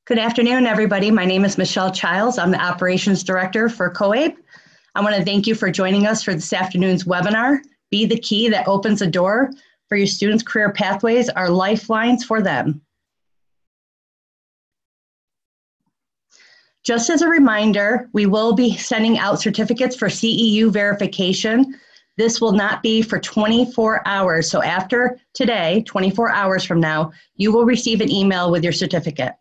Good afternoon, everybody. My name is Michelle Childs. I'm the Operations Director for COABE. I want to thank you for joining us for this afternoon's webinar, Be the Key That Opens a Door for Your Students' Career Pathways, Our Lifelines for Them. Just as a reminder, we will be sending out certificates for CEU verification. This will not be for 24 hours. So after today, 24 hours from now, you will receive an email with your certificate.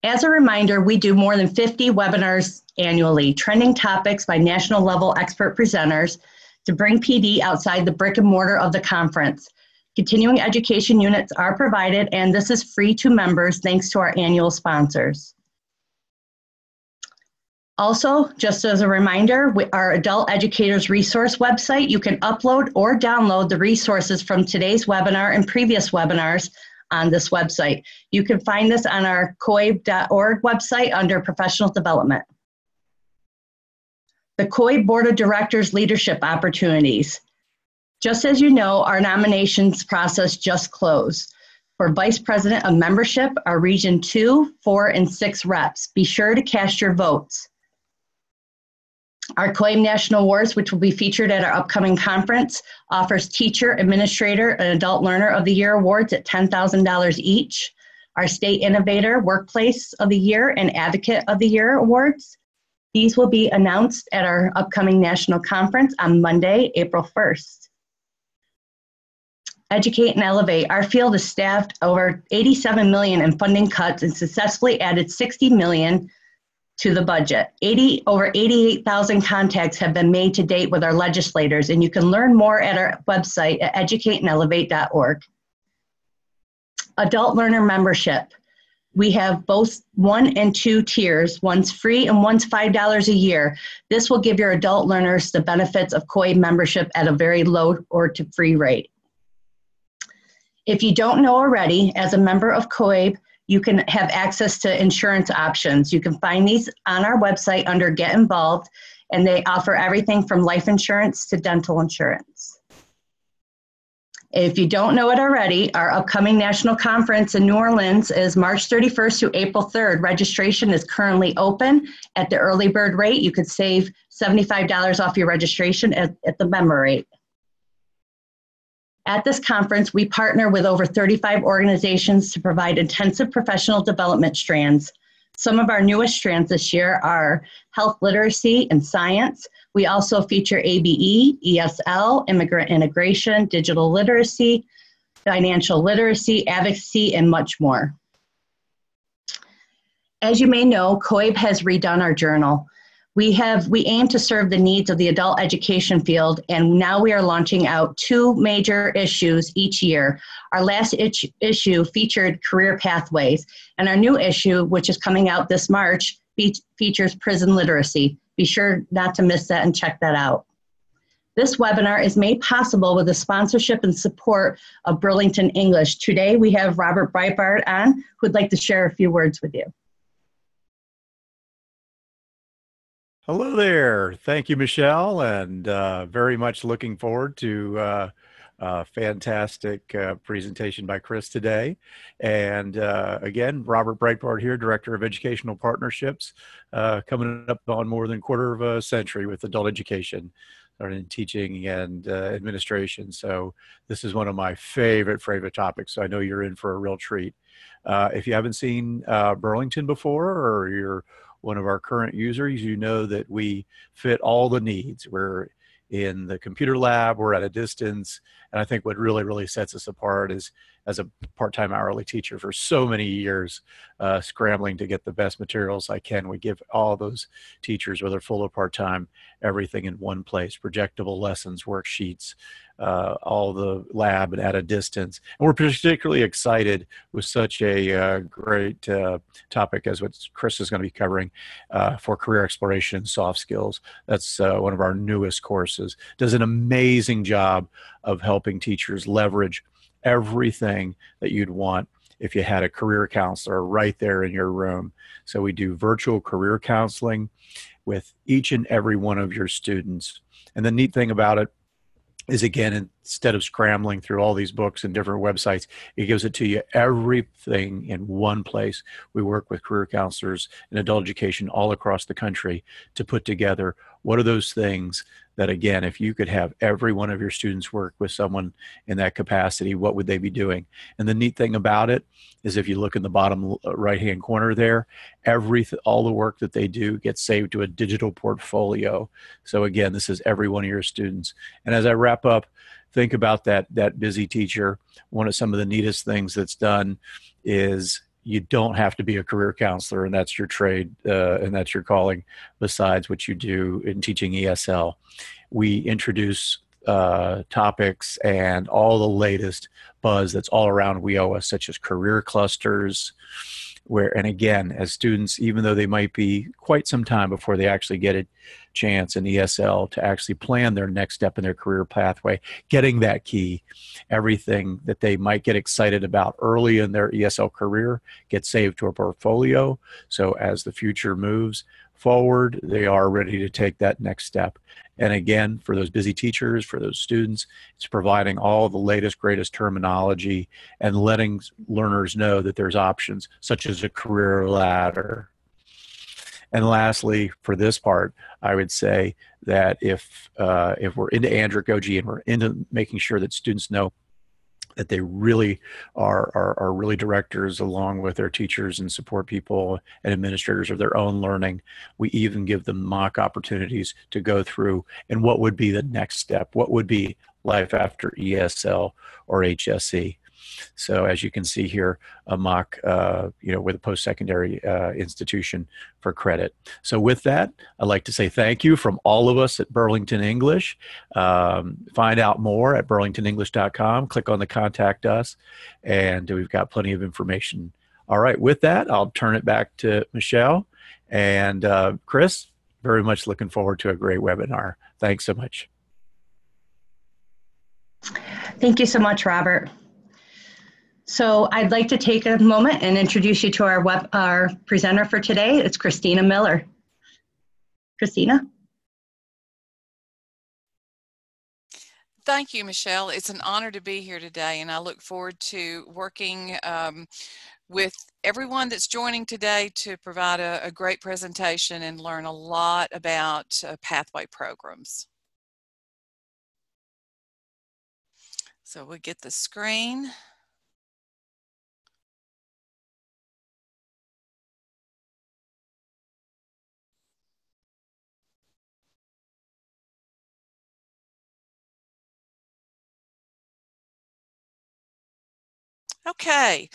As a reminder, we do more than 50 webinars annually, trending topics by national level expert presenters to bring PD outside the brick and mortar of the conference. Continuing education units are provided, and this is free to members thanks to our annual sponsors. Also, just as a reminder, our Adult Educators Resource website, you can upload or download the resources from today's webinar and previous webinars on this website. You can find this on our coabe.org website under Professional Development. The COABE Board of Directors Leadership Opportunities. Just as you know, our nominations process just closed. For Vice President of Membership, our Region 2, 4, and 6 reps. Be sure to cast your votes. Our COABE National Awards, which will be featured at our upcoming conference, offers Teacher, Administrator, and Adult Learner of the Year awards at $10,000 each. Our State Innovator, Workplace of the Year, and Advocate of the Year awards. These will be announced at our upcoming national conference on Monday, April 1st. Educate and Elevate. Our field is staffed over $87 million in funding cuts and successfully added $60 million to the budget. Over 88,000 contacts have been made to date with our legislators, and you can learn more at our website at educateandelevate.org. Adult Learner Membership. We have both 1 and 2 tiers. One's free and one's $5 a year. This will give your adult learners the benefits of COABE membership at a very low or to free rate. If you don't know already, as a member of COABE, you can have access to insurance options. You can find these on our website under Get Involved, and they offer everything from life insurance to dental insurance. If you don't know it already, our upcoming national conference in New Orleans is March 31st to April 3rd. Registration is currently open at the early bird rate. You could save $75 off your registration at the member rate. At this conference, we partner with over 35 organizations to provide intensive professional development strands. Some of our newest strands this year are health literacy and science. We also feature ABE, ESL, immigrant integration, digital literacy, financial literacy, advocacy, and much more. As you may know, COABE has redone our journal. We aim to serve the needs of the adult education field, and now we are launching out 2 major issues each year. Our last issue featured career pathways, and our new issue, which is coming out this March, features prison literacy. Be sure not to miss that and check that out. This webinar is made possible with the sponsorship and support of Burlington English. Today we have Robert Breitbart on, who would like to share a few words with you. Hello there. Thank you, Michelle, and very much looking forward to a fantastic presentation by Chris today. And again, Robert Breitbart here, Director of Educational Partnerships, coming up on more than a quarter of a century with adult education, started in teaching and administration. So this is one of my favorite topics. So I know you're in for a real treat. If you haven't seen Burlington before, or you're one of our current users, you know that we fit all the needs. We're in the computer lab, we're at a distance, and I think what really sets us apart is, as a part-time hourly teacher for so many years, scrambling to get the best materials I can. We give all those teachers, whether full or part-time, everything in one place: projectable lessons, worksheets, all the lab and at a distance. And we're particularly excited with such a great topic as what Chris is going to be covering for career exploration and soft skills. That's one of our newest courses. Does an amazing job of helping teachers leverage everything that you'd want if you had a career counselor right there in your room. So we do virtual career counseling with each and every one of your students. And the neat thing about it is, again, instead of scrambling through all these books and different websites, it gives it to you everything in one place. We work with career counselors in adult education all across the country to put together what are those things that, again, if you could have every one of your students work with someone in that capacity, what would they be doing? And the neat thing about it is, if you look in the bottom right-hand corner there, all the work that they do gets saved to a digital portfolio. So again, this is every one of your students. And as I wrap up, think about that busy teacher. One of some of the neatest things that's done is, you don't have to be a career counselor, and that's your trade, and that's your calling, besides what you do in teaching ESL. We introduce topics and all the latest buzz that's all around WIOA, such as career clusters, and again, as students, even though they might be quite some time before they actually get a chance in ESL to actually plan their next step in their career pathway, getting that key, everything that they might get excited about early in their ESL career gets saved to a portfolio. So as the future moves forward, they are ready to take that next step. And again, for those busy teachers, for those students, it's providing all the latest, greatest terminology and letting learners know that there's options, such as a career ladder. And lastly, for this part, I would say that if we're into andragogy and we're into making sure that students know that they really are really directors along with their teachers and support people and administrators of their own learning, we even give them mock opportunities to go through and what would be the next step, what would be life after ESL or HSE. So as you can see here, a mock, with a post-secondary institution for credit. So with that, I'd like to say thank you from all of us at Burlington English. Find out more at burlingtonenglish.com. Click on the Contact Us, and we've got plenty of information. All right, with that, I'll turn it back to Michelle. And Chris, very much looking forward to a great webinar. Thanks so much. Thank you so much, Robert. So I'd like to take a moment and introduce you to our presenter for today. It's Christina Miller. Christina? Thank you, Michelle. It's an honor to be here today, and I look forward to working with everyone that's joining today to provide a great presentation and learn a lot about pathway programs. So we'll get the screen. Okay,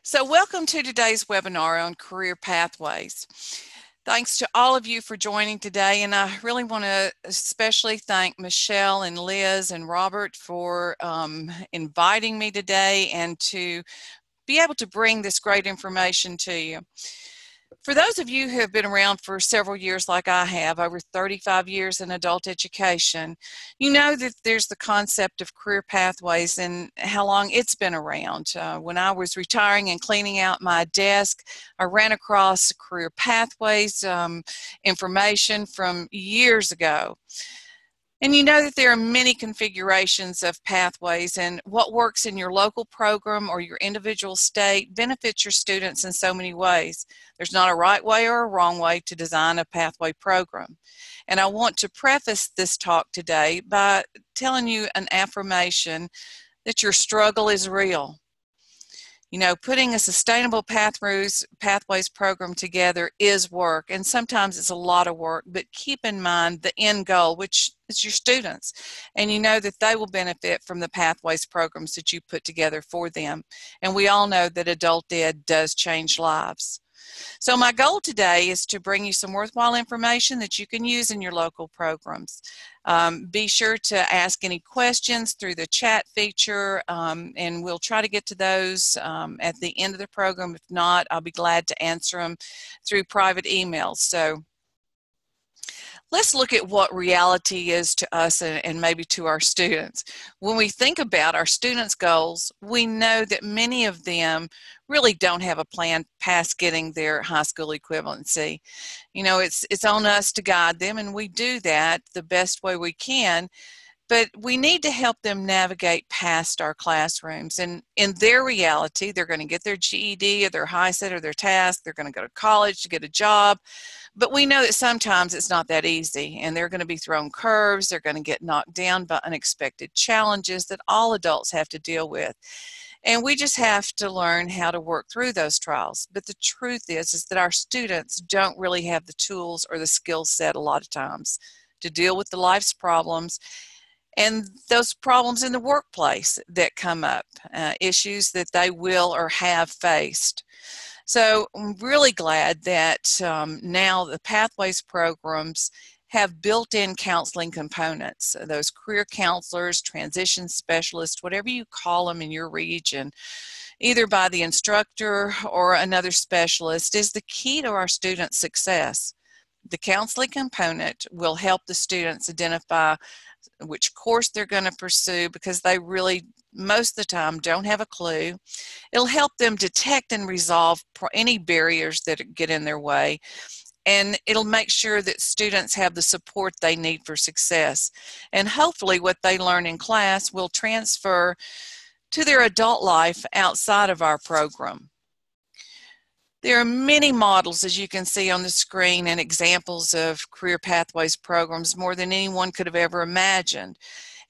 so welcome to today's webinar on career pathways. Thanks to all of you for joining today, and I really want to especially thank Michelle and Liz and Robert for inviting me today and to be able to bring this great information to you. For those of you who have been around for several years like I have, over 35 years in adult education, you know that there's the concept of career pathways and how long it's been around. When I was retiring and cleaning out my desk, I ran across career pathways information from years ago. And you know that there are many configurations of pathways, and what works in your local program or your individual state benefits your students in so many ways. There's not a right way or a wrong way to design a pathway program. And I want to preface this talk today by telling you an affirmation that your struggle is real. You know, putting a sustainable pathways program together is work, and sometimes it's a lot of work, but keep in mind the end goal, which is your students, and you know that they will benefit from the pathways programs that you put together for them. And we all know that adult ed does change lives. So my goal today is to bring you some worthwhile information that you can use in your local programs. Be sure to ask any questions through the chat feature, and we'll try to get to those at the end of the program. If not, I'll be glad to answer them through private emails. So let's look at what reality is to us and maybe to our students. When we think about our students' goals, we know that many of them really don't have a plan past getting their high school equivalency. You know, it's on us to guide them, and we do that the best way we can. but we need to help them navigate past our classrooms. And in their reality, they're going to get their GED or their HiSET or their task. They're going to go to college to get a job. But we know that sometimes it's not that easy, and they're going to be thrown curves. They're going to get knocked down by unexpected challenges that all adults have to deal with. And we just have to learn how to work through those trials. But the truth is that our students don't really have the tools or the skill set a lot of times to deal with the life's problems and those problems in the workplace that come up, issues that they will or have faced. So I'm really glad that now the Pathways programs have built-in counseling components. Those career counselors, transition specialists, whatever you call them in your region, either by the instructor or another specialist, is the key to our students' success. The counseling component will help the students identify which course they're going to pursue, because they really, most of the time, don't have a clue. It'll help them detect and resolve any barriers that get in their way, and it'll make sure that students have the support they need for success. And hopefully what they learn in class will transfer to their adult life outside of our program. There are many models, as you can see on the screen, and examples of career pathways programs, more than anyone could have ever imagined.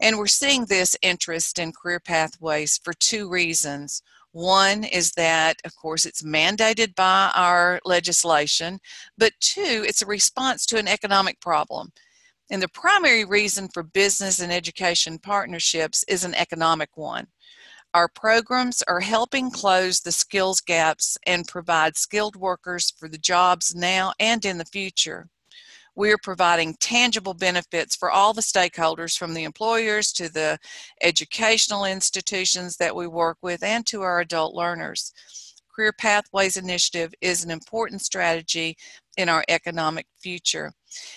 And we're seeing this interest in career pathways for two reasons. One is that, of course, it's mandated by our legislation, but two, it's a response to an economic problem. And the primary reason for business and education partnerships is an economic one. Our programs are helping close the skills gaps and provide skilled workers for the jobs now and in the future. We are providing tangible benefits for all the stakeholders, from the employers to the educational institutions that we work with and to our adult learners. Career Pathways Initiative is an important strategy in our economic future.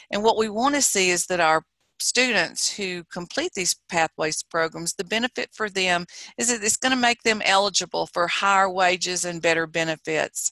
And what we want to see is that our students who complete these pathways programs, the benefit for them is that it's going to make them eligible for higher wages and better benefits.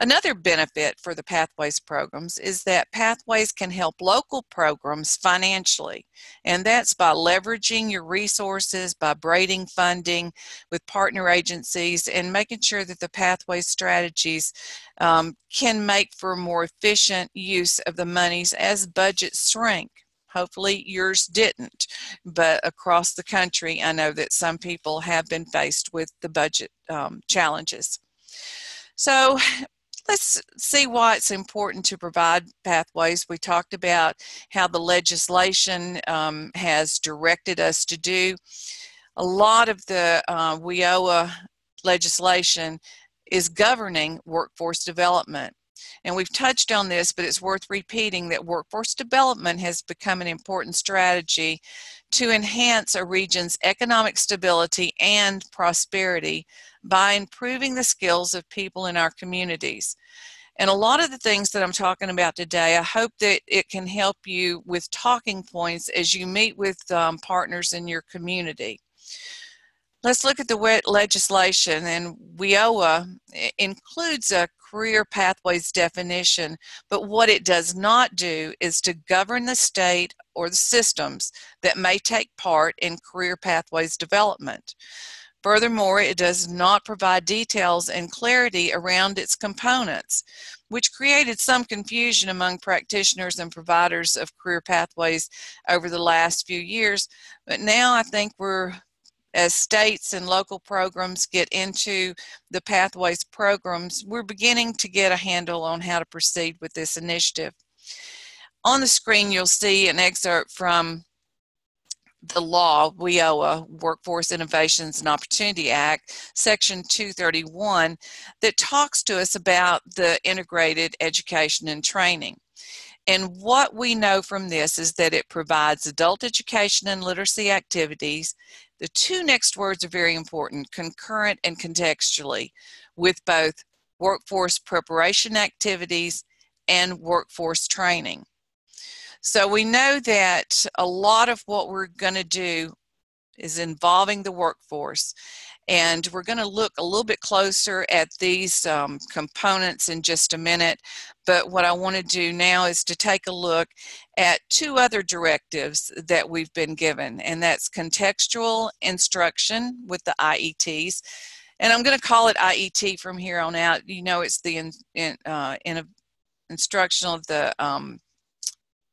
Another benefit for the Pathways programs is that Pathways can help local programs financially, and that's by leveraging your resources, by braiding funding with partner agencies, and making sure that the Pathways strategies can make for more efficient use of the monies as budgets shrink. Hopefully yours didn't, but across the country, I know that some people have been faced with the budget challenges. So let's see why it's important to provide pathways. We talked about how the legislation has directed us to do. A lot of the WIOA legislation is governing workforce development. And we've touched on this, but it's worth repeating that workforce development has become an important strategy to enhance a region's economic stability and prosperity by improving the skills of people in our communities. And a lot of the things that I'm talking about today, I hope that it can help you with talking points as you meet with partners in your community. Let's look at the legislation, and WIOA includes a career pathways definition, but what it does not do is to govern the state or the systems that may take part in career pathways development. Furthermore, it does not provide details and clarity around its components, which created some confusion among practitioners and providers of career pathways over the last few years. But now I think as states and local programs get into the Pathways programs, we're beginning to get a handle on how to proceed with this initiative. On the screen, you'll see an excerpt from the law, WIOA, Workforce Innovations and Opportunity Act, Section 231, that talks to us about the integrated education and training. And what we know from this is that it provides adult education and literacy activities. The two next words are very important, concurrent and contextually, with both workforce preparation activities and workforce training. So we know that a lot of what we're going to do is involving the workforce. And we're going to look a little bit closer at these components in just a minute. But what I want to do now is to take a look at two other directives that we've been given, and that's contextual instruction with the IETs. And I'm going to call it IET from here on out. You know, it's the instructional of the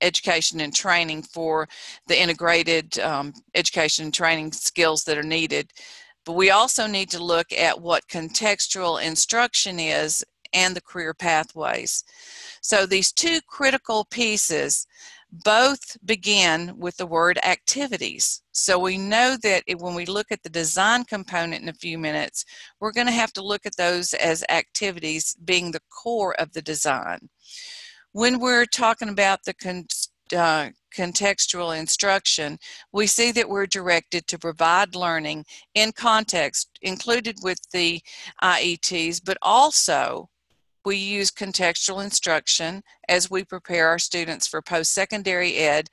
education and training for the integrated education and training skills that are needed. But we also need to look at what contextual instruction is and the career pathways. So these two critical pieces both begin with the word activities. So we know that when we look at the design component in a few minutes, we're going to have to look at those as activities being the core of the design. When we're talking about the contextual instruction, we see that we're directed to provide learning in context included with the IETs, but also we use contextual instruction as we prepare our students for post-secondary ed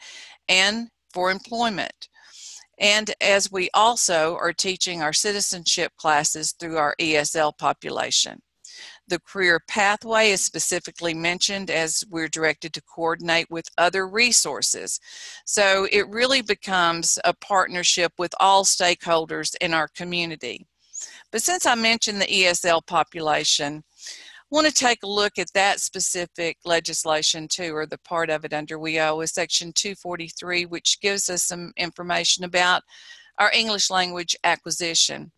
and for employment. And as we also are teaching our citizenship classes through our ESL population. The career pathway is specifically mentioned as we're directed to coordinate with other resources. So it really becomes a partnership with all stakeholders in our community. But since I mentioned the ESL population, I want to take a look at that specific legislation too, or the part of it under WIOA, Section 243, which gives us some information about our English language acquisition.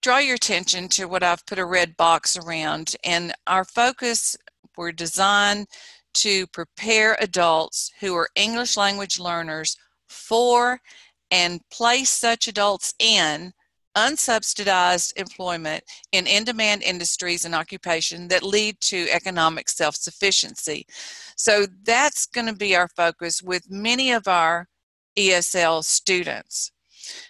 Draw your attention to what I've put a red box around, and our focus, we're designed to prepare adults who are English language learners for and place such adults in unsubsidized employment in in-demand industries and occupation that lead to economic self-sufficiency. So that's going to be our focus with many of our ESL students.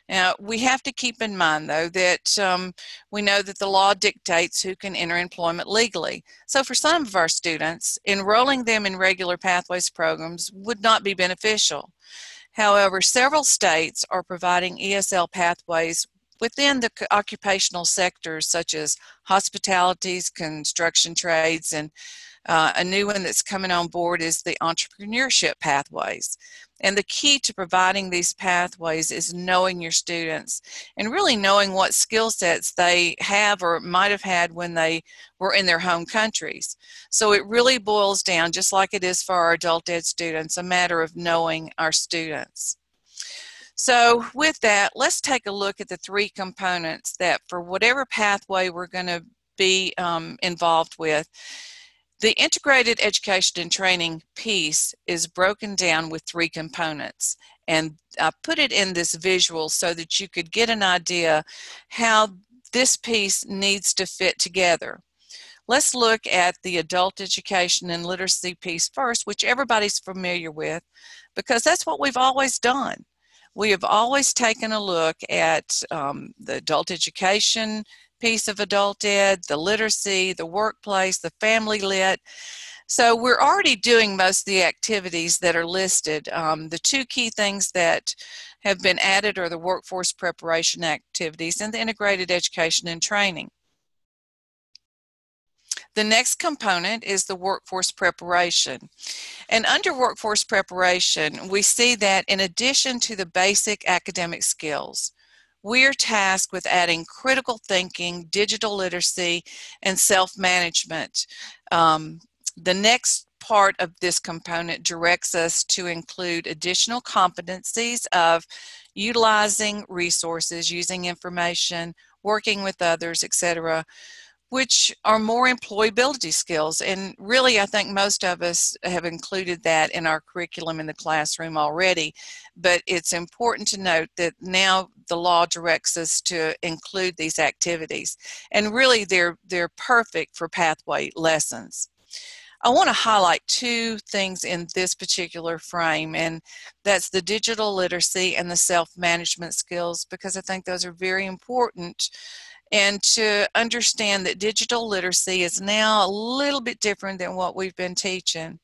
Now, we have to keep in mind, though, that we know that the law dictates who can enter employment legally. So for some of our students, enrolling them in regular pathways programs would not be beneficial. However, several states are providing ESL pathways within the occupational sectors such as hospitalities, construction trades, and a new one that's coming on board is the entrepreneurship pathways. And the key to providing these pathways is knowing your students and really knowing what skill sets they have or might have had when they were in their home countries. So it really boils down, just like it is for our adult ed students, a matter of knowing our students. So with that, let's take a look at the three components that for whatever pathway we're going to be involved with. The integrated education and training piece is broken down with three components, and I put it in this visual so that you could get an idea how this piece needs to fit together. Let's look at the adult education and literacy piece first, which everybody's familiar with, because that's what we've always done. We have always taken a look at the adult education piece of adult ed, the literacy, the workplace, the family lit. So we're already doing most of the activities that are listed. The two key things that have been added are the workforce preparation activities and the integrated education and training. The next component is the workforce preparation. And under workforce preparation, we see that in addition to the basic academic skills, we are tasked with adding critical thinking, digital literacy, and self-management. The next part of this component directs us to include additional competencies of utilizing resources, using information, working with others, etc., which are more employability skills. And really, I think most of us have included that in our curriculum in the classroom already. But it's important to note that now the law directs us to include these activities. And really, they're perfect for pathway lessons. I want to highlight two things in this particular frame, and that's the digital literacy and the self-management skills, because I think those are very important. And to understand that digital literacy is now a little bit different than what we've been teaching.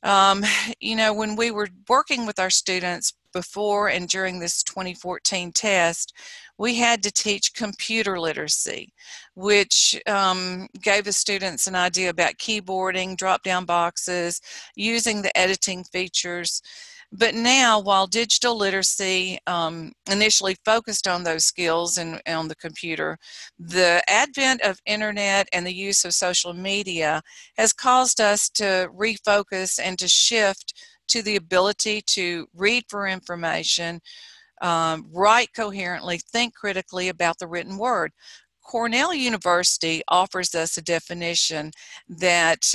You know, when we were working with our students before and during this 2014 test, we had to teach computer literacy, which gave the students an idea about keyboarding, drop-down boxes, using the editing features. But now, while digital literacy initially focused on those skills and on the computer, the advent of internet and the use of social media has caused us to refocus and to shift to the ability to read for information, write coherently, think critically about the written word. Cornell University offers us a definition that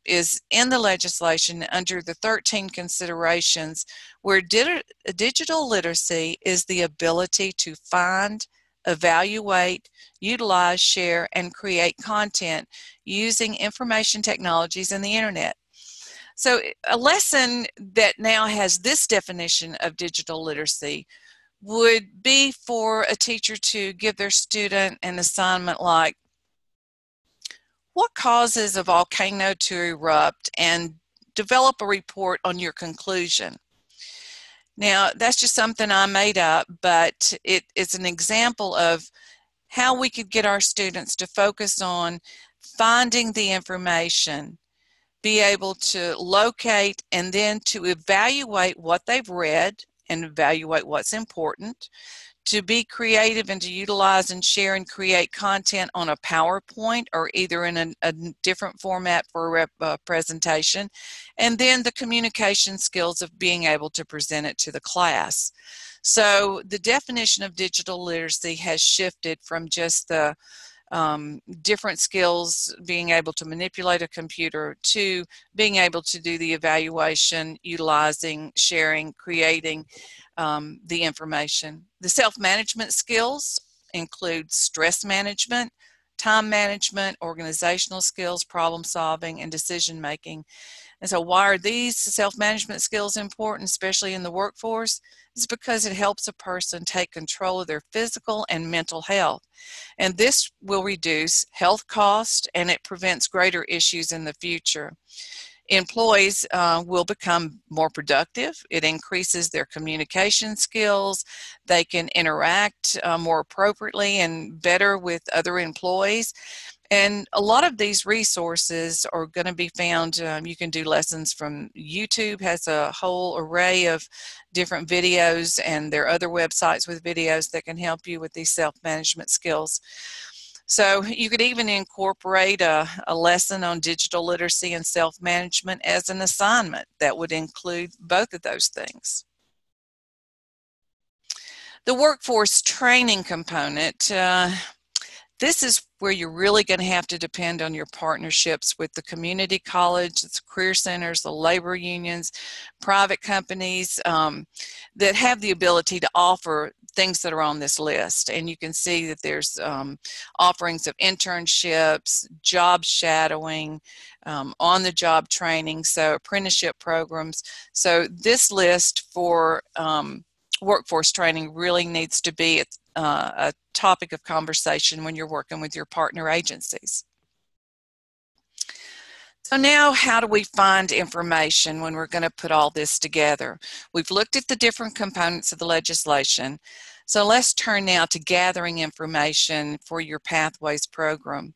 is in the legislation under the 13 considerations, where digital literacy is the ability to find, evaluate, utilize, share, and create content using information technologies and the internet. So a lesson that now has this definition of digital literacy would be for a teacher to give their student an assignment like, what causes a volcano to erupt, and develop a report on your conclusion. Now, that's just something I made up, but it's an example of how we could get our students to focus on finding the information, be able to locate and then to evaluate what they've read and evaluate what's important, to be creative and to utilize and share and create content on a PowerPoint or either in a different format for a presentation, and then the communication skills of being able to present it to the class. So the definition of digital literacy has shifted from just the different skills, being able to manipulate a computer, to being able to do the evaluation, utilizing, sharing, creating the information. The self-management skills include stress management, time management, organizational skills, problem solving, and decision making. And so why are these self-management skills important, especially in the workforce? It's because it helps a person take control of their physical and mental health. And this will reduce health costs, and it prevents greater issues in the future. Employees will become more productive. It increases their communication skills. They can interact more appropriately and better with other employees. And a lot of these resources are going to be found, you can do lessons from YouTube, has a whole array of different videos, and there are other websites with videos that can help you with these self-management skills. So you could even incorporate a lesson on digital literacy and self-management as an assignment that would include both of those things. The workforce training component, this is where you're really going to have to depend on your partnerships with the community college, the career centers, the labor unions, private companies that have the ability to offer things that are on this list. And you can see that there's offerings of internships, job shadowing, on-the-job training, so apprenticeship programs. So this list for workforce training really needs to be a topic of conversation when you're working with your partner agencies. So now, how do we find information when we're going to put all this together? We've looked at the different components of the legislation. So let's turn now to gathering information for your Pathways program.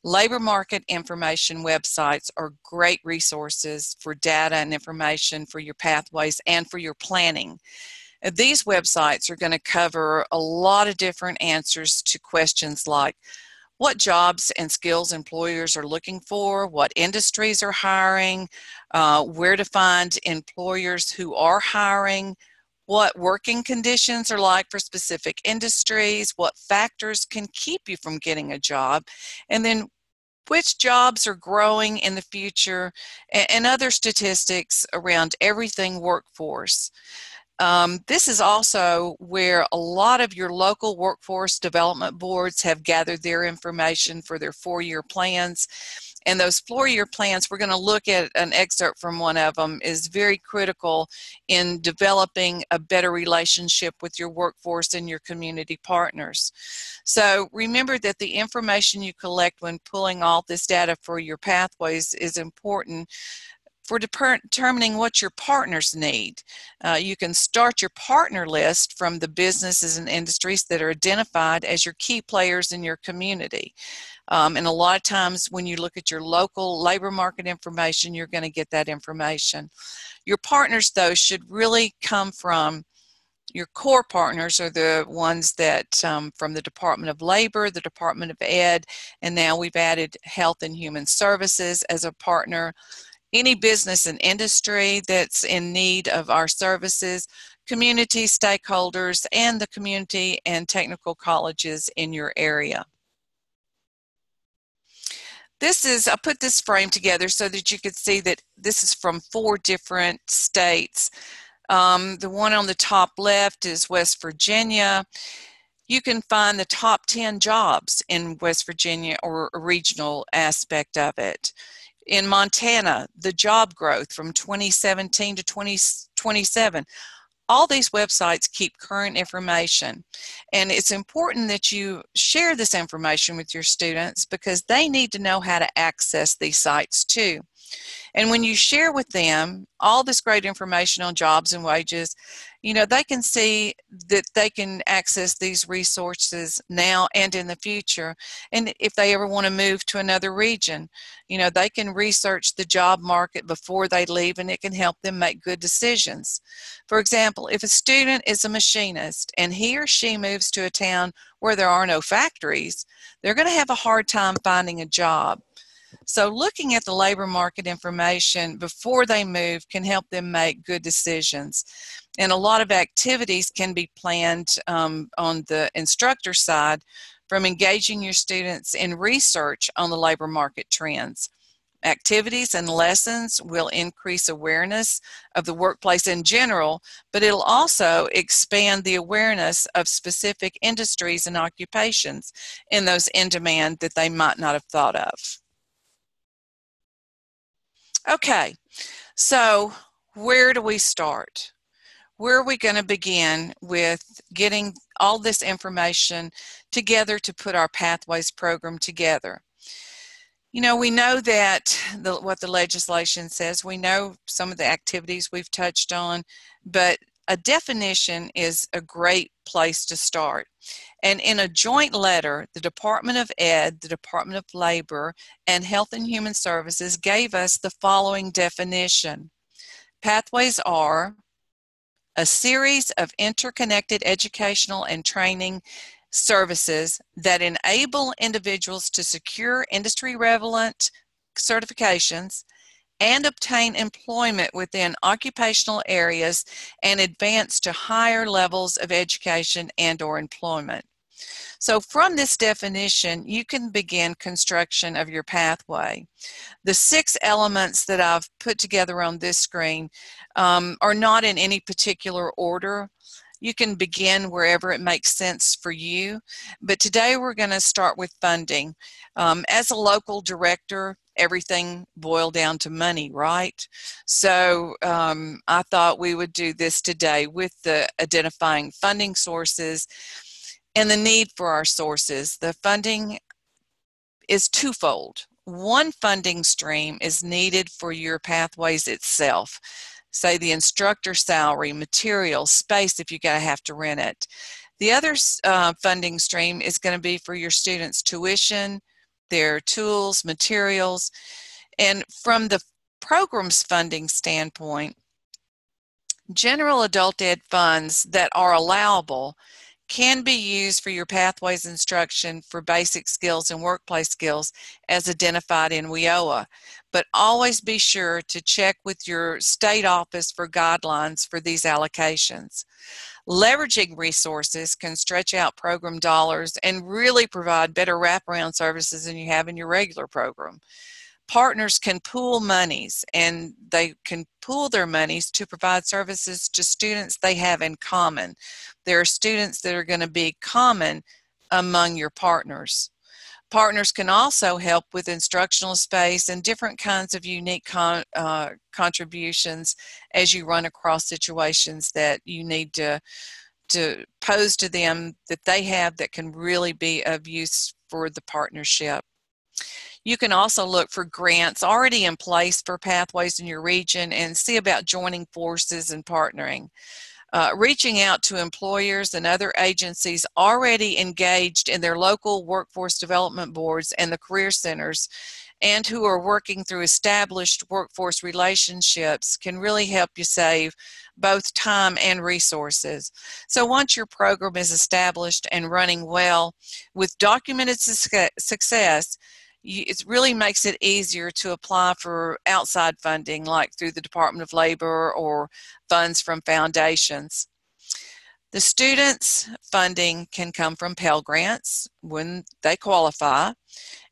Labor market information websites are great resources for data and information for your pathways and for your planning. These websites are going to cover a lot of different answers to questions like what jobs and skills employers are looking for, what industries are hiring, where to find employers who are hiring, what working conditions are like for specific industries, what factors can keep you from getting a job, and then which jobs are growing in the future, and other statistics around everything workforce. This is also where a lot of your local workforce development boards have gathered their information for their 4-year plans. And those 4-year plans, we're going to look at an excerpt from one of them, is very critical in developing a better relationship with your workforce and your community partners. So remember that the information you collect when pulling all this data for your pathways is important for determining what your partners need. You can start your partner list from the businesses and industries that are identified as your key players in your community. And a lot of times when you look at your local labor market information, you're going to get that information. Your partners, though, should really come from your core partners are the ones that from the Department of Labor, the Department of Ed, and now we've added Health and Human Services as a partner. Any business and industry that's in need of our services, community stakeholders, and the community and technical colleges in your area. I put this frame together so that you could see that this is from 4 different states. The one on the top left is West Virginia. You can find the top 10 jobs in West Virginia or a regional aspect of it. In Montana, the job growth from 2017 to 2027. All these websites keep current information, and it's important that you share this information with your students because they need to know how to access these sites too. And when you share with them all this great information on jobs and wages, you know, they can see that they can access these resources now and in the future. And if they ever want to move to another region, you know, they can research the job market before they leave, and it can help them make good decisions. For example, if a student is a machinist and he or she moves to a town where there are no factories, they're going to have a hard time finding a job. So looking at the labor market information before they move can help them make good decisions. And a lot of activities can be planned on the instructor side, from engaging your students in research on the labor market trends. Activities and lessons will increase awareness of the workplace in general, but it'll also expand the awareness of specific industries and occupations in those in demand that they might not have thought of. Okay, so where do we start? Where are we going to begin with getting all this information together to put our Pathways program together? You know, we know that what the legislation says. We know some of the activities we've touched on, but a definition is a great place to start. And in a joint letter, the Department of Ed, the Department of Labor, and Health and Human Services gave us the following definition. Pathways are a series of interconnected educational and training services that enable individuals to secure industry-relevant certifications and obtain employment within occupational areas and advance to higher levels of education and/or employment. So from this definition, you can begin construction of your pathway. The 6 elements that I've put together on this screen are not in any particular order. You can begin wherever it makes sense for you, but today we're going to start with funding. As a local director, everything boiled down to money, right? So I thought we would do this today with the identifying funding sources and the need for our sources. The funding is twofold. One funding stream is needed for your pathways itself. Say the instructor salary, materials, space if you're going to have to rent it. The other funding stream is going to be for your students' tuition, their tools, materials. And from the program's funding standpoint, general adult ed funds that are allowable can be used for your pathways instruction for basic skills and workplace skills as identified in WIOA. But always be sure to check with your state office for guidelines for these allocations. Leveraging resources can stretch out program dollars and really provide better wraparound services than you have in your regular program. Partners can pool monies, and they can pool their monies to provide services to students they have in common. There are students that are going to be common among your partners. Partners can also help with instructional space and different kinds of unique contributions as you run across situations that you need to pose to them that they have that can really be of use for the partnership. You can also look for grants already in place for pathways in your region and see about joining forces and partnering. Reaching out to employers and other agencies already engaged in their local workforce development boards and the career centers, and who are working through established workforce relationships, can really help you save both time and resources. So once your program is established and running well with documented success, it really makes it easier to apply for outside funding, like through the Department of Labor or funds from foundations. The students' funding can come from Pell Grants when they qualify.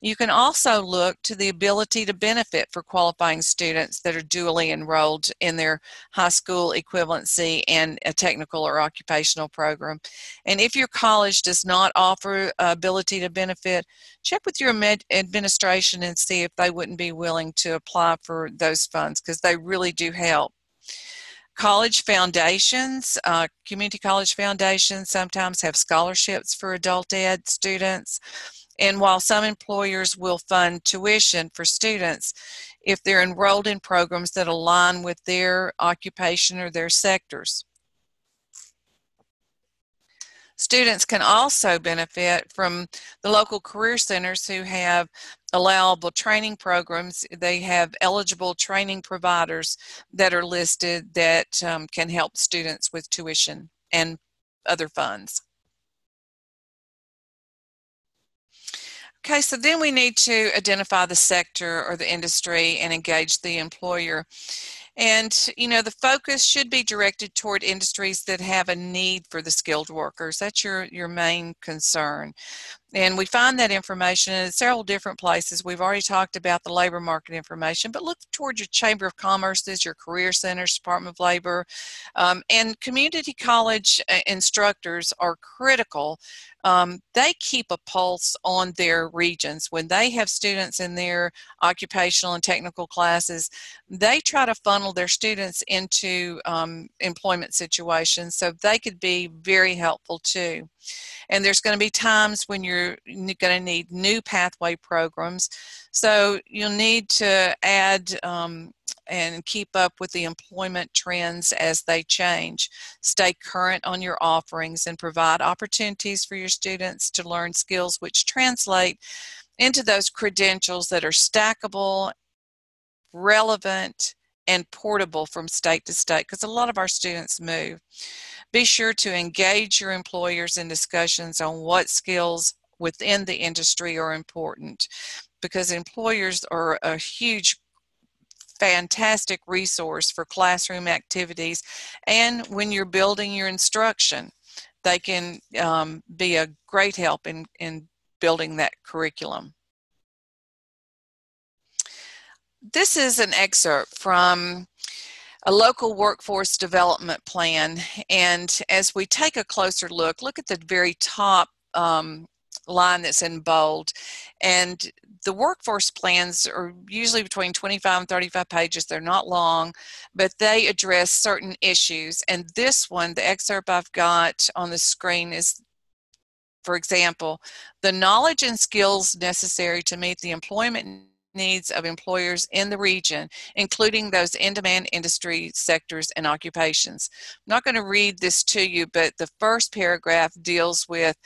You can also look to the ability to benefit for qualifying students that are dually enrolled in their high school equivalency and a technical or occupational program. And if your college does not offer ability to benefit, check with your administration and see if they wouldn't be willing to apply for those funds, because they really do help. College foundations, community college foundations sometimes have scholarships for adult ed students. And while some employers will fund tuition for students, if they're enrolled in programs that align with their occupation or their sectors. Students can also benefit from the local career centers who have allowable training programs. They have eligible training providers that are listed that can help students with tuition and other funds. Okay, so then we need to identify the sector or the industry and engage the employer. And, you know, the focus should be directed toward industries that have a need for the skilled workers. That's your main concern. And we find that information in several different places. We've already talked about the labor market information, but look toward your Chamber of Commerce's, your career centers, Department of Labor, and community college instructors are critical. They keep a pulse on their regions. When they have students in their occupational and technical classes, they try to funnel their students into employment situations, so they could be very helpful too. And there's going to be times when you're going to need new pathway programs. So you'll need to add and keep up with the employment trends as they change. Stay current on your offerings and provide opportunities for your students to learn skills which translate into those credentials that are stackable, relevant, and portable from state to state, because a lot of our students move. Be sure to engage your employers in discussions on what skills within the industry are important, because employers are a huge, fantastic resource for classroom activities. And when you're building your instruction, they can be a great help in building that curriculum. This is an excerpt from a local workforce development plan, and as we take a closer look at the very top line that's in bold, and the workforce plans are usually between 25 and 35 pages. They're not long, but they address certain issues. And this one, the excerpt I've got on the screen, is, for example, the knowledge and skills necessary to meet the employment needs of employers in the region, including those in-demand industry sectors and occupations. I'm not going to read this to you, but the first paragraph deals with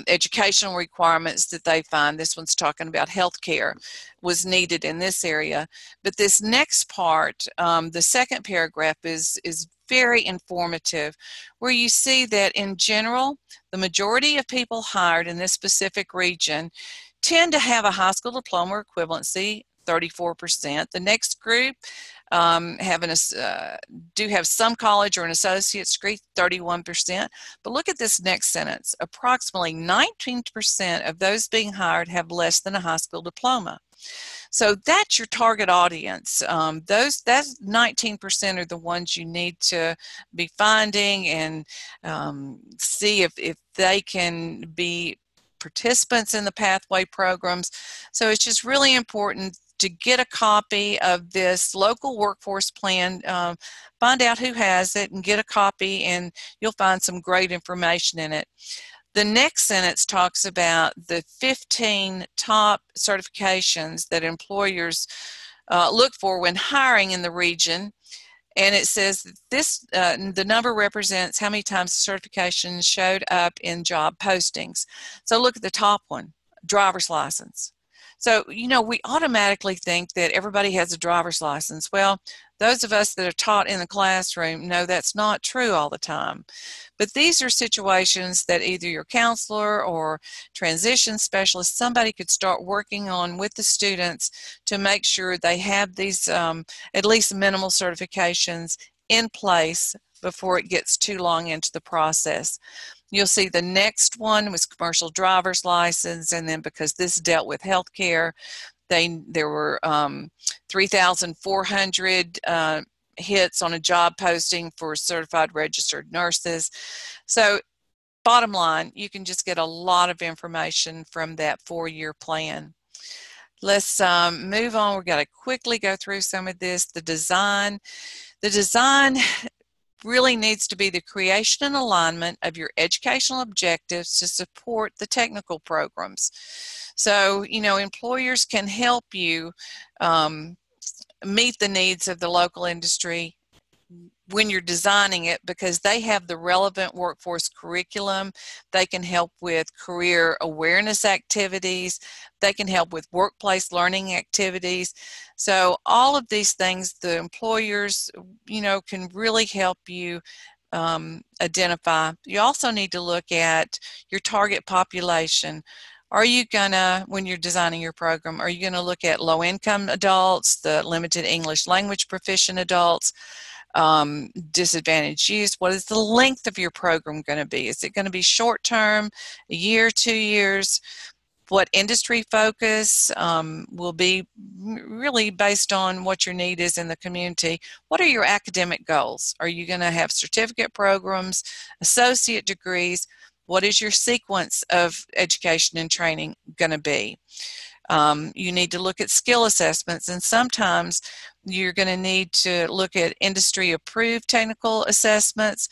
educational requirements that they find. This one's talking about healthcare was needed in this area. But this next part, the second paragraph, is very informative, where you see that in general, the majority of people hired in this specific region tend to have a high school diploma or equivalency, 34%. The next group do have some college or an associate's degree, 31%. But look at this next sentence. Approximately 19% of those being hired have less than a high school diploma. So that's your target audience. That 19% are the ones you need to be finding and see if they can be participants in the pathway programs. So it's just really important to get a copy of this local workforce plan, find out who has it and get a copy, and you'll find some great information in it. The next sentence talks about the 15 top certifications that employers look for when hiring in the region. And it says that this, the number represents how many times certifications showed up in job postings. So look at the top one, driver's license. So, you know, we automatically think that everybody has a driver's license. Well, those of us that are taught in the classroom know that's not true all the time. But these are situations that either your counselor or transition specialist, somebody could start working on with the students to make sure they have these at least minimal certifications in place before it gets too long into the process. You'll see the next one was commercial driver's license, and then because this dealt with healthcare, there were 3,400 hits on a job posting for certified registered nurses. So bottom line, you can just get a lot of information from that 4-year plan. Let's move on. We've got to quickly go through some of this. The design really needs to be the creation and alignment of your educational objectives to support the technical programs. So, you know, employers can help you meet the needs of the local industry when you're designing it, because they have the relevant workforce curriculum. They can help with career awareness activities. They can help with workplace learning activities. So all of these things, the employers, you know, can really help you identify. You also need to look at your target population. Are you gonna, when you're designing your program, are you gonna look at low-income adults, the limited English language proficient adults, disadvantaged youth? What is the length of your program going to be? Is it going to be short-term, a year, 2 years? What industry focus will be really based on what your need is in the community. What are your academic goals? Are you going to have certificate programs, associate degrees? What is your sequence of education and training going to be? You need to look at skill assessments, and sometimes you're going to need to look at industry-approved technical assessments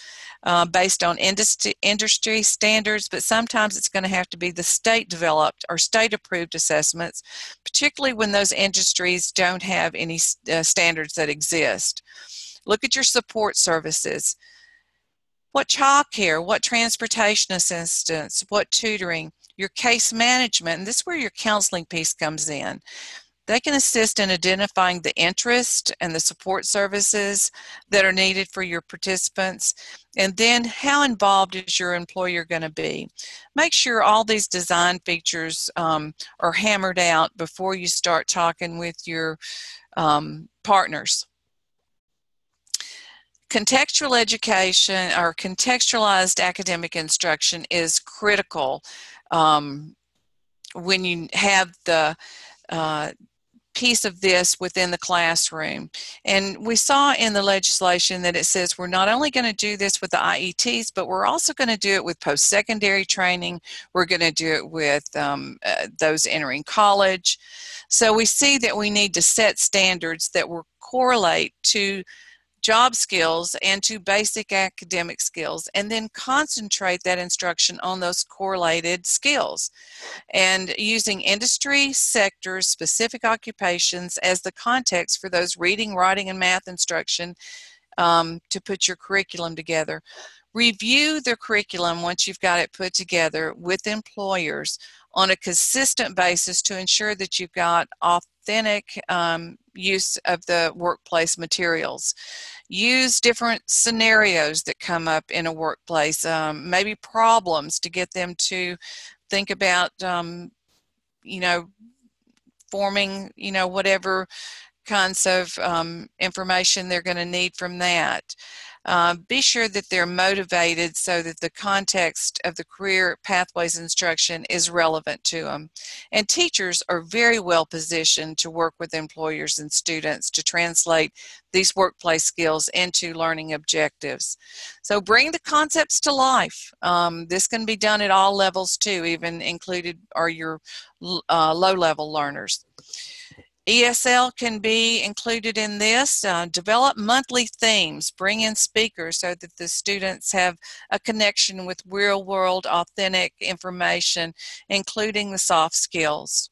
based on industry standards, but sometimes it's going to have to be the state-developed or state-approved assessments, particularly when those industries don't have any standards that exist. Look at your support services. What childcare, what transportation assistance, what tutoring, your case management, and this is where your counseling piece comes in. They can assist in identifying the interest and the support services that are needed for your participants. And then how involved is your employer going to be? Make sure all these design features are hammered out before you start talking with your partners. Contextual education or contextualized academic instruction is critical when you have the piece of this within the classroom. And we saw in the legislation that it says we're not only going to do this with the IETs, but we're also going to do it with post-secondary training. We're going to do it with those entering college. So we see that we need to set standards that will correlate to job skills and to basic academic skills, and then concentrate that instruction on those correlated skills, and using industry sectors, specific occupations as the context for those reading, writing, and math instruction to put your curriculum together. Review the curriculum once you've got it put together with employers on a consistent basis to ensure that you've got authentic use of the workplace materials. Use different scenarios that come up in a workplace, maybe problems, to get them to think about, you know, forming, you know, whatever kinds of information they're going to need from that. Be sure that they're motivated so that the context of the career pathways instruction is relevant to them. And teachers are very well positioned to work with employers and students to translate these workplace skills into learning objectives. So bring the concepts to life. This can be done at all levels too, even included are your low-level learners. ESL can be included in this. Develop monthly themes, bring in speakers so that the students have a connection with real-world, authentic information, including the soft skills.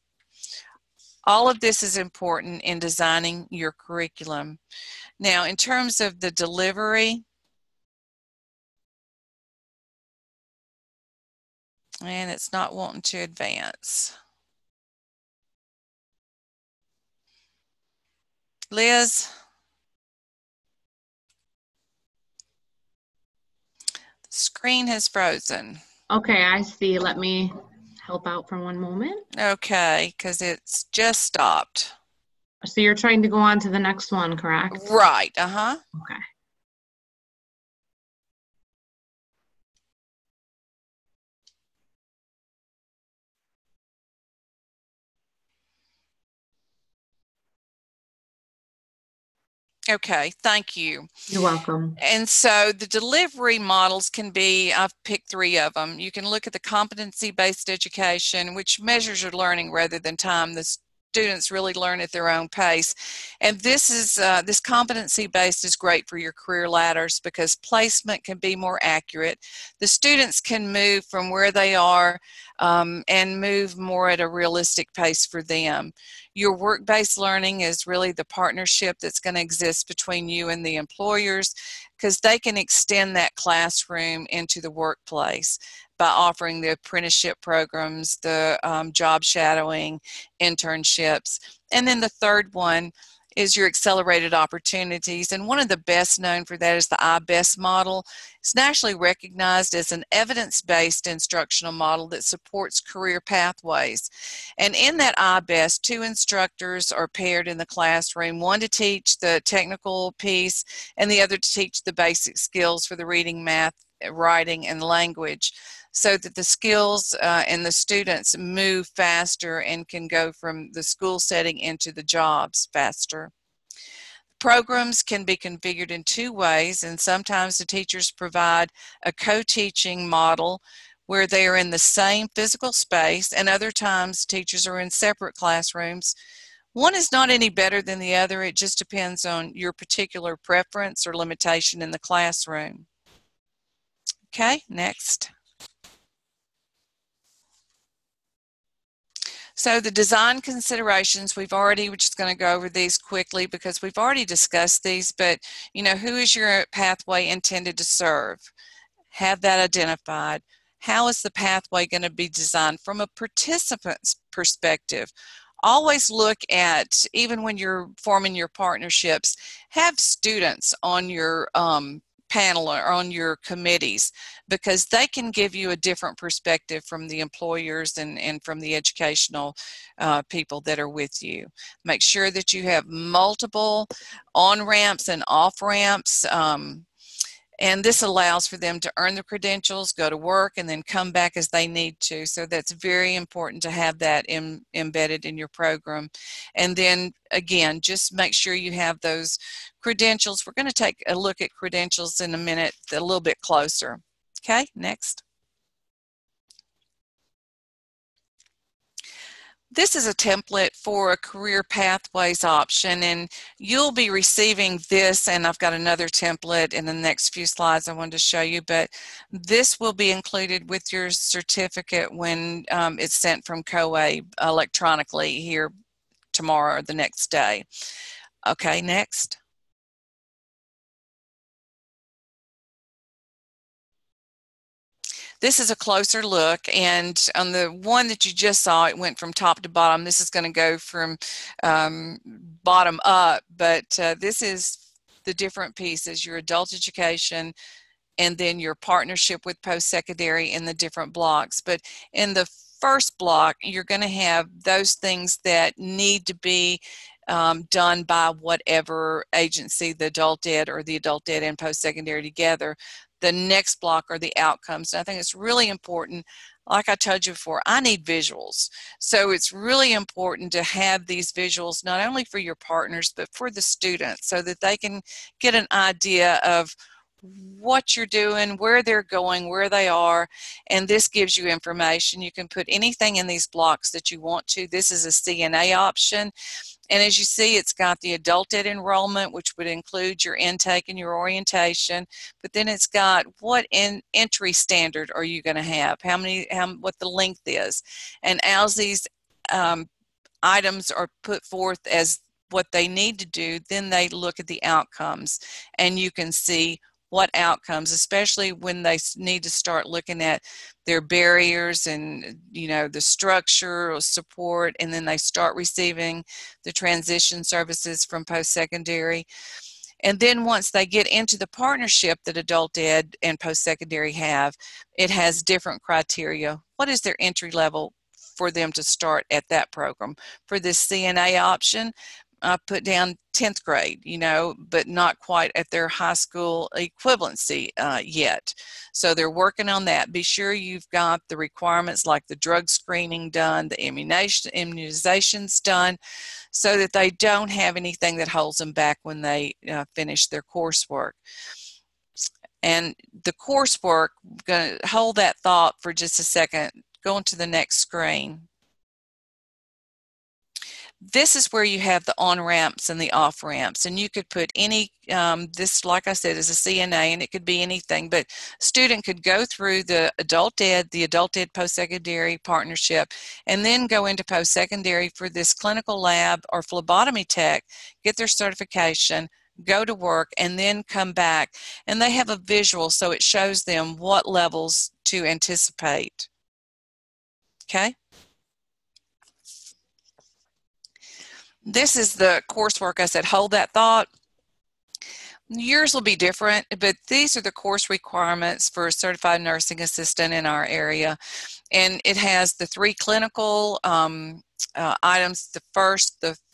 All of this is important in designing your curriculum. Now, in terms of the delivery, and it's not wanting to advance. Liz? The screen has frozen. Okay, I see. Let me help out for one moment. Okay, because it's just stopped. So you're trying to go on to the next one, correct? Right, uh-huh. Okay. Okay, thank you. You're welcome. And so the delivery models can be, I've picked 3 of them. You can look at the competency-based education, which measures your learning rather than time. The students really learn at their own pace. And this is this competency-based is great for your career ladders because placement can be more accurate. The students can move from where they are and move more at a realistic pace for them. Your work-based learning is really the partnership that's going to exist between you and the employers because they can extend that classroom into the workplace by offering the apprenticeship programs, the job shadowing, internships. And then the third one is your accelerated opportunities. And one of the best known for that is the IBEST model. It's nationally recognized as an evidence-based instructional model that supports career pathways. And in that IBEST, 2 instructors are paired in the classroom, one to teach the technical piece and the other to teach the basic skills for the reading, math, writing, and language, so that the skills and the students move faster and can go from the school setting into the jobs faster. Programs can be configured in 2 ways, and sometimes the teachers provide a co-teaching model where they are in the same physical space, and other times teachers are in separate classrooms. One is not any better than the other. It just depends on your particular preference or limitation in the classroom. Okay, next. So the design considerations, we're just going to go over these quickly because we've already discussed these, but who is your pathway intended to serve? Have that identified. How is the pathway going to be designed from a participant's perspective? Always look at, even when you're forming your partnerships, have students on your panel or on your committees because they can give you a different perspective from the employers and from the educational people that are with you. Make sure that you have multiple on-ramps and off-ramps. And this allows for them to earn the credentials, go to work, and then come back as they need to. So that's very important to have that embedded in your program. And then, again, just make sure you have those credentials. We're going to take a look at credentials in a minute a little bit closer. Okay, next. This is a template for a career pathways option, and you'll be receiving this, and I've got another template in the next few slides I wanted to show you, but this will be included with your certificate when it's sent from COA electronically here tomorrow or the next day. Okay, next. This is a closer look, and on the one that you just saw, it went from top to bottom. This is going to go from bottom up, but this is the different pieces, your adult education, and then your partnership with post-secondary in the different blocks. But in the first block, you're going to have those things that need to be done by whatever agency, the adult ed or the adult ed and post-secondary together. The next block are the outcomes. And I think it's really important. Like I told you before, I need visuals. So it's really important to have these visuals not only for your partners, but for the students so that they can get an idea of what you're doing, where they're going, where they are, and this gives you information. You can put anything in these blocks that you want to. This is a CNA option, And as you see, it's got the adult ed enrollment, which would include your intake and your orientation, but then it's got what entry standard are you going to have, what the length is. And as these items are put forth as what they need to do, then they look at the outcomes, and you can see what outcomes, especially when they need to start looking at their barriers and, you know, the structure or support, and then they start receiving the transition services from post-secondary. And then once they get into the partnership that adult ed and post-secondary have, it has different criteria. What is their entry level for them to start at that program? For this CNA option, I put down 10th grade, you know, but not quite at their high school equivalency yet. So they're working on that. Be sure you've got the requirements like the drug screening done, the immunizations done, so that they don't have anything that holds them back when they finish their coursework. And the coursework, I'm going to hold that thought for just a second. Go on to the next screen. This is where you have the on-ramps and the off-ramps, and you could put any, this, like I said, is a CNA, and it could be anything, but a student could go through the adult ed post-secondary partnership, and then go into post-secondary for this clinical lab or phlebotomy tech, get their certification, go to work, and then come back. And they have a visual, so it shows them what levels to anticipate. Okay? This is the coursework. I said, hold that thought. Yours will be different, but these are the course requirements for a certified nursing assistant in our area. And it has the 3 clinical items. The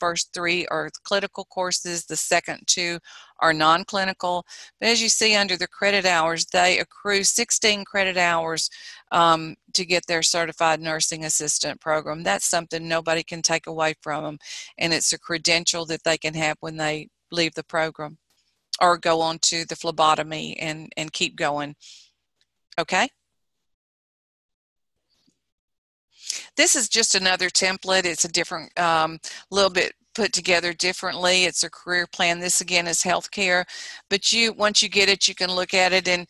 first 3 are clinical courses. The second 2 are non-clinical. But as you see under the credit hours, they accrue 16 credit hours to get their certified nursing assistant program. That's something nobody can take away from them. And it's a credential that they can have when they leave the program or go on to the phlebotomy and keep going. Okay? This is just another template. It's a different, little bit put together differently. It's a career plan. This again is healthcare, but once you get it, you can look at it and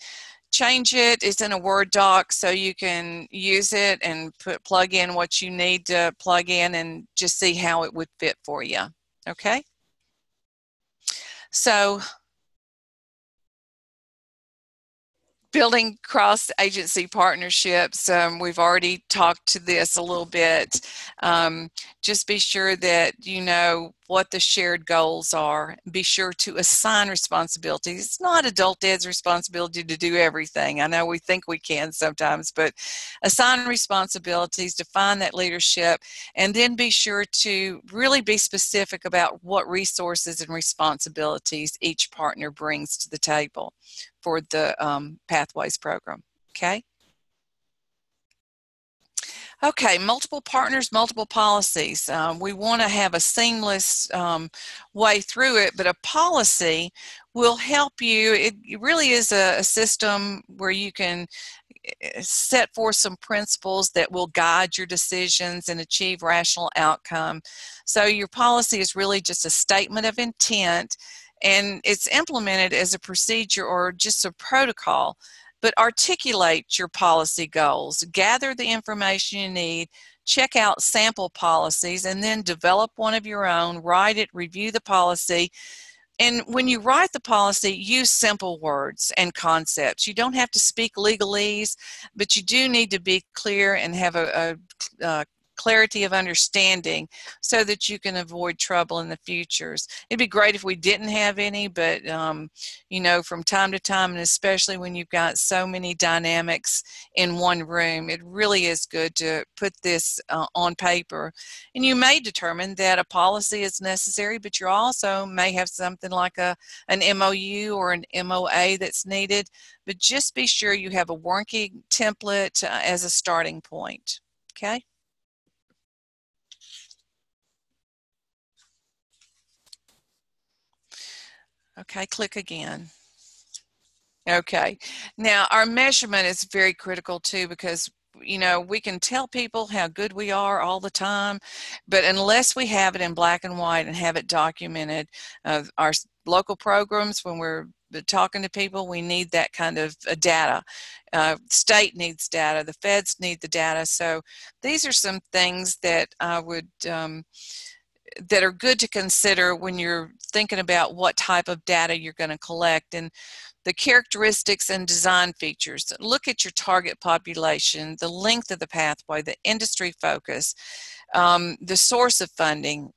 change it. It's in a Word doc, so you can use it and plug in what you need to plug in and just see how it would fit for you. Okay? So, building cross-agency partnerships, we've already talked to this a little bit. Just be sure that you know what the shared goals are. Be sure to assign responsibilities. It's not adult ed's responsibility to do everything. I know we think we can sometimes, but assign responsibilities, define that leadership, and then be sure to really be specific about what resources and responsibilities each partner brings to the table for the Pathways program. Okay? Okay, multiple partners, multiple policies. We want to have a seamless way through it, but a policy will help you. It really is a system where you can set forth some principles that will guide your decisions and achieve rational outcome. So your policy is really just a statement of intent, and it's implemented as a procedure or just a protocol. But articulate your policy goals, gather the information you need, check out sample policies, and then develop one of your own, write it, review the policy. And when you write the policy, use simple words and concepts. You don't have to speak legalese, but you do need to be clear and have a clarity of understanding so that you can avoid trouble in the futures. It'd be great if we didn't have any, but you know, from time to time, and especially when you've got so many dynamics in one room, it really is good to put this on paper. And you may determine that a policy is necessary, but you also may have something like an MOU or an MOA that's needed, but just be sure you have a working template as a starting point. Okay? Okay, click again. Okay, now our measurement is very critical too, because you know, we can tell people how good we are all the time, but unless we have it in black and white and have it documented, our local programs, when we're talking to people, we need that kind of data. State needs data, the feds need the data. So these are some things that I would that are good to consider when you're thinking about what type of data you're going to collect. And the characteristics and design features. Look at your target population, the length of the pathway, the industry focus, the source of funding,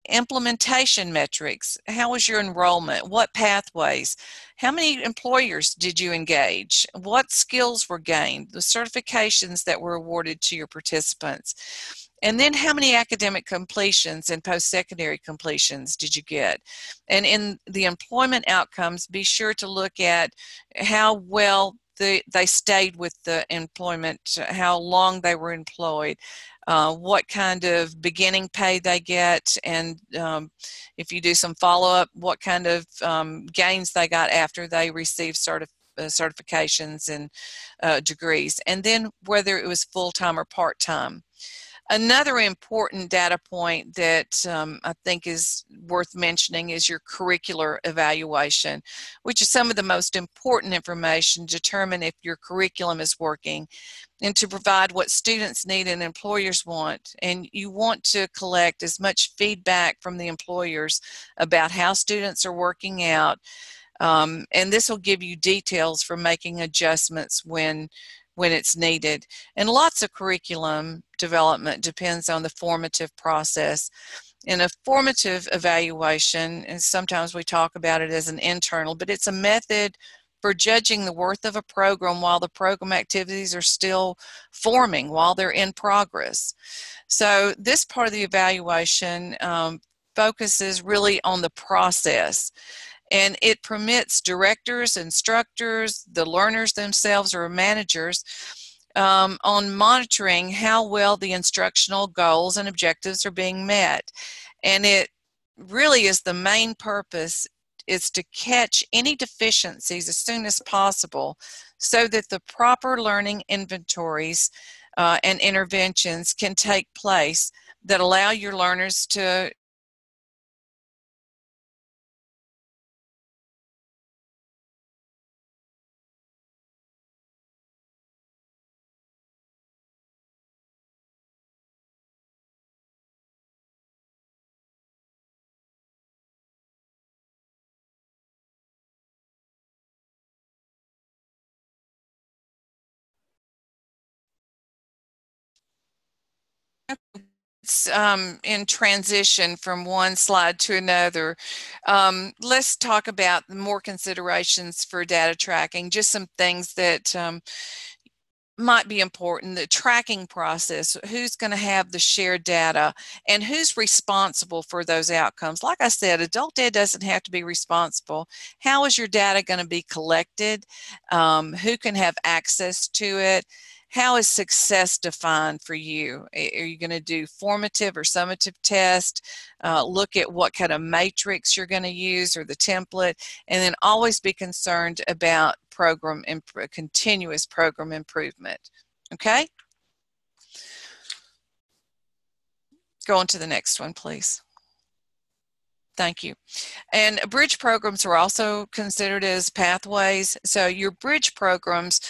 implementation metrics. How was your enrollment? What pathways? How many employers did you engage? What skills were gained? The certifications that were awarded to your participants. And then how many academic completions and post-secondary completions did you get? And in the employment outcomes, be sure to look at how well they stayed with the employment, how long they were employed, what kind of beginning pay they get, and if you do some follow-up, what kind of gains they got after they received certifications and degrees, and then whether it was full-time or part-time. Another important data point that I think is worth mentioning is your curricular evaluation, which is some of the most important information to determine if your curriculum is working and to provide what students need and employers want. And you want to collect as much feedback from the employers about how students are working out. And this will give you details for making adjustments when it's needed. And lots of curriculum development depends on the formative process. In a formative evaluation, and sometimes we talk about it as an internal, but it's a method for judging the worth of a program while the program activities are still forming, while they're in progress. So this part of the evaluation focuses really on the process. And it permits directors, instructors, the learners themselves, or managers on monitoring how well the instructional goals and objectives are being met. And it really is the main purpose is to catch any deficiencies as soon as possible so that the proper learning inventories and interventions can take place that allow your learners to in transition from one slide to another. Let's talk about more considerations for data tracking, just some things that might be important. The tracking process, who's going to have the shared data and who's responsible for those outcomes. Like I said, adult ed doesn't have to be responsible. How is your data going to be collected? Who can have access to it? How is success defined for you? Are you going to do formative or summative test? Look at what kind of matrix you're going to use or the template, and then always be concerned about continuous program improvement. Okay? Go on to the next one, please. Thank you. And bridge programs are also considered as pathways. So your bridge programs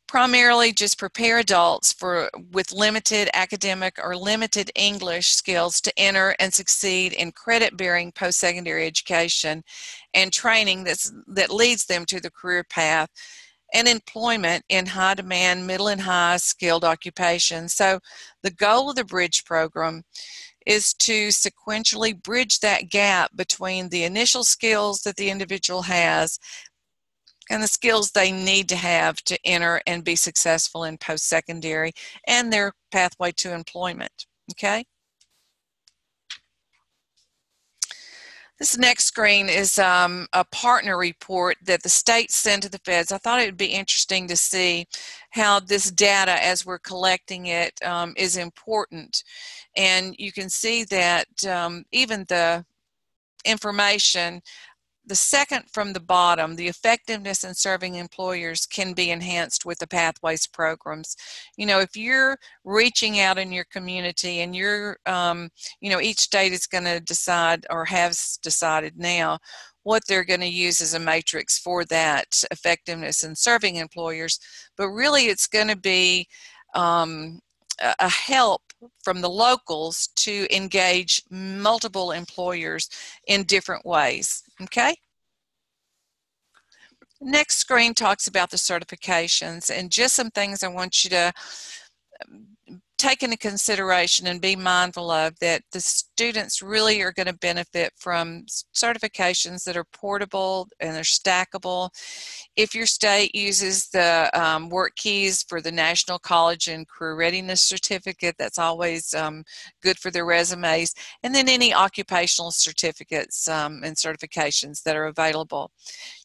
primarily just prepare adults with limited academic or limited English skills to enter and succeed in credit-bearing post-secondary education and training that leads them to the career path and employment in high-demand, middle and high-skilled occupations. So the goal of the bridge program is to sequentially bridge that gap between the initial skills that the individual has and the skills they need to have to enter and be successful in post-secondary and their pathway to employment. Okay? This next screen is a partner report that the state sent to the feds. I thought it would be interesting to see how this data, as we're collecting it, is important. And you can see that even the information the second from the bottom, the effectiveness in serving employers can be enhanced with the Pathways programs. You know, if you're reaching out in your community and you're, you know, each state is going to decide or has decided now what they're going to use as a matrix for that effectiveness in serving employers, but really it's going to be a help from the locals to engage multiple employers in different ways. Okay. Next screen talks about the certifications, and just some things I want you to take into consideration and be mindful of, that the students really are going to benefit from certifications that are portable and they're stackable. If your state uses the work keys for the National College and Career Readiness Certificate, that's always good for their resumes. And then any occupational certificates and certifications that are available.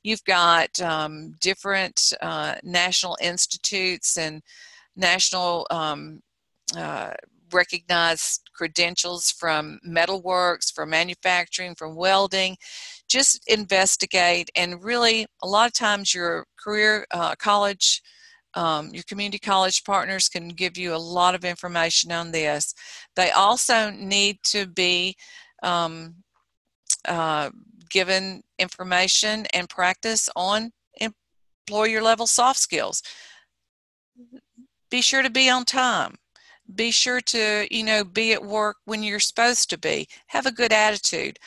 You've got different national institutes and national recognized credentials from metalworks, from manufacturing, from welding. Just investigate, and really a lot of times your career college, your community college partners can give you a lot of information on this. They also need to be given information and practice on employer level soft skills. Be sure to be on time. Be sure to, you know, be at work when you're supposed to be. Have a good attitude.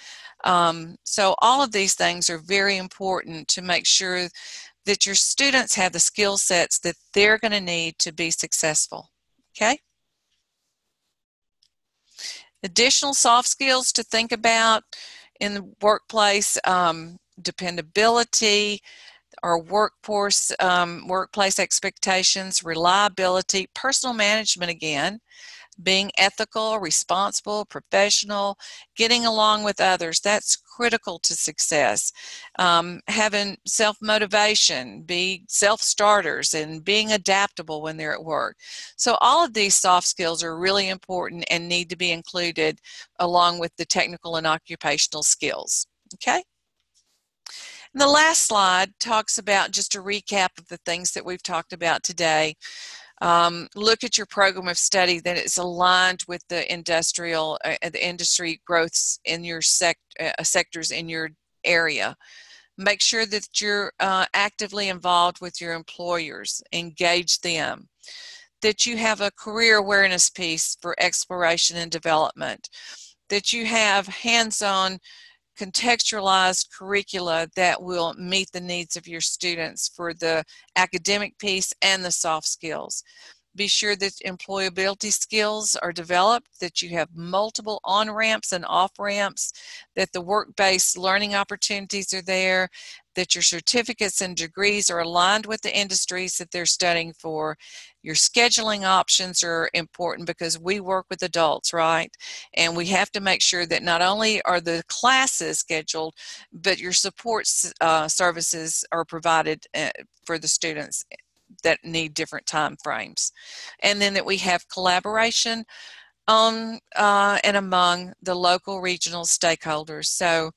So all of these things are very important to make sure that your students have the skill sets that they're going to need to be successful. Okay? Additional soft skills to think about in the workplace, dependability, our workplace expectations, reliability, personal management again, being ethical, responsible, professional, getting along with others. That's critical to success. Having self-motivation, be self-starters, and being adaptable when they're at work. So all of these soft skills are really important and need to be included along with the technical and occupational skills. Okay? And the last slide talks about just a recap of the things that we've talked about today. Look at your program of study that it's aligned with the industry growths in your sectors in your area. Make sure that you're actively involved with your employers, engage them, that you have a career awareness piece for exploration and development, that you have hands-on contextualized curricula that will meet the needs of your students for the academic piece and the soft skills. Be sure that employability skills are developed, that you have multiple on-ramps and off-ramps, that the work-based learning opportunities are there, that your certificates and degrees are aligned with the industries that they're studying for. Your scheduling options are important because we work with adults, right? And we have to make sure that not only are the classes scheduled, but your support services are provided for the students that need different time frames. And then that we have collaboration on and among the local regional stakeholders. So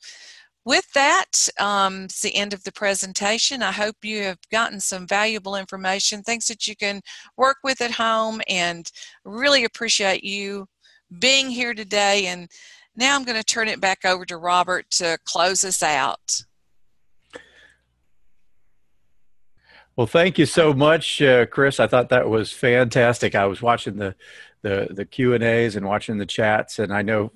with that, it's the end of the presentation. I hope you have gotten some valuable information, things that you can work with at home, and really appreciate you being here today. And now I'm going to turn it back over to Robert to close us out. Well, thank you so much, Chris. I thought that was fantastic. I was watching the Q&As and watching the chats, and I know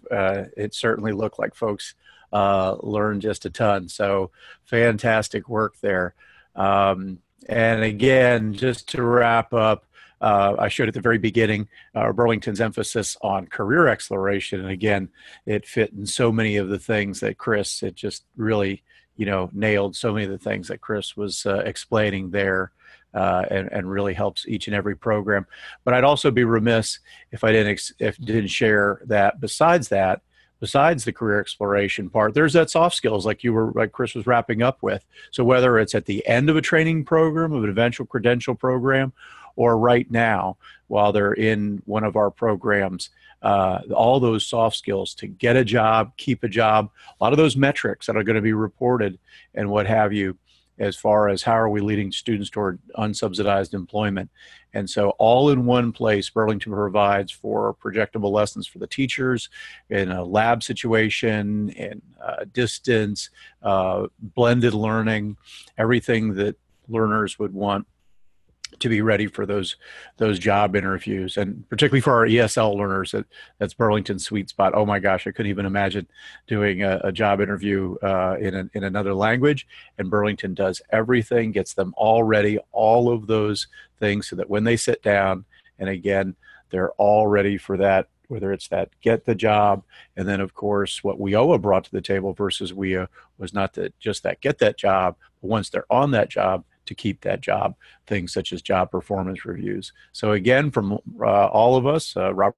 it certainly looked like folks learned just a ton. So fantastic work there. And again, just to wrap up, I showed at the very beginning Burlington's emphasis on career exploration. And again, it fit in so many of the things that Chris had just really, you know, nailed so many of the things that Chris was explaining there, and really helps each and every program. But I'd also be remiss if I didn't share that besides the career exploration part, there's that soft skills like Chris was wrapping up with. So whether it's at the end of a training program, of an eventual credential program, or right now while they're in one of our programs, all those soft skills to get a job, keep a job, a lot of those metrics that are going to be reported and what have you, as far as how are we leading students toward unsubsidized employment. And so all in one place, Burlington provides for projectable lessons for the teachers in a lab situation, in distance, blended learning, everything that learners would want to be ready for those job interviews, and particularly for our ESL learners, that's Burlington's sweet spot. Oh my gosh, I couldn't even imagine doing a job interview in another language, and Burlington does everything, gets them all ready, all of those things, so that when they sit down, and again, they're all ready for that, whether it's that get the job, and then of course what WIOA brought to the table versus WIA was not just that get that job, but once they're on that job, to keep that job, things such as job performance reviews. So again, from all of us, Robert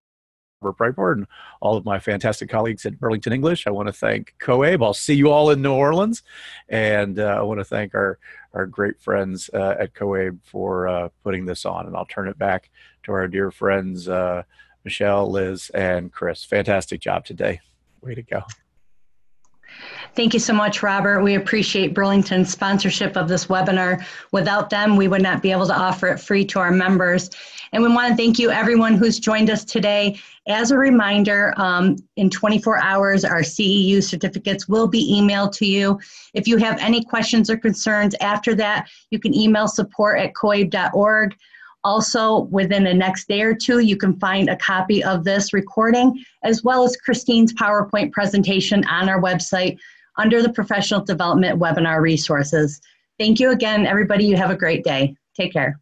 Breitbart and all of my fantastic colleagues at Burlington English, I want to thank COABE. I'll see you all in New Orleans. And I want to thank our great friends at COABE for putting this on. And I'll turn it back to our dear friends, Michelle, Liz, and Chris. Fantastic job today. Way to go. Thank you so much, Robert. We appreciate Burlington's sponsorship of this webinar. Without them, we would not be able to offer it free to our members. And we want to thank you, everyone who's joined us today. As a reminder, in 24 hours, our CEU certificates will be emailed to you. If you have any questions or concerns after that, you can email support@coabe.org. Also, within the next day or two, you can find a copy of this recording, as well as Christine's PowerPoint presentation on our website under the Professional Development Webinar Resources. Thank you again, everybody. You have a great day. Take care.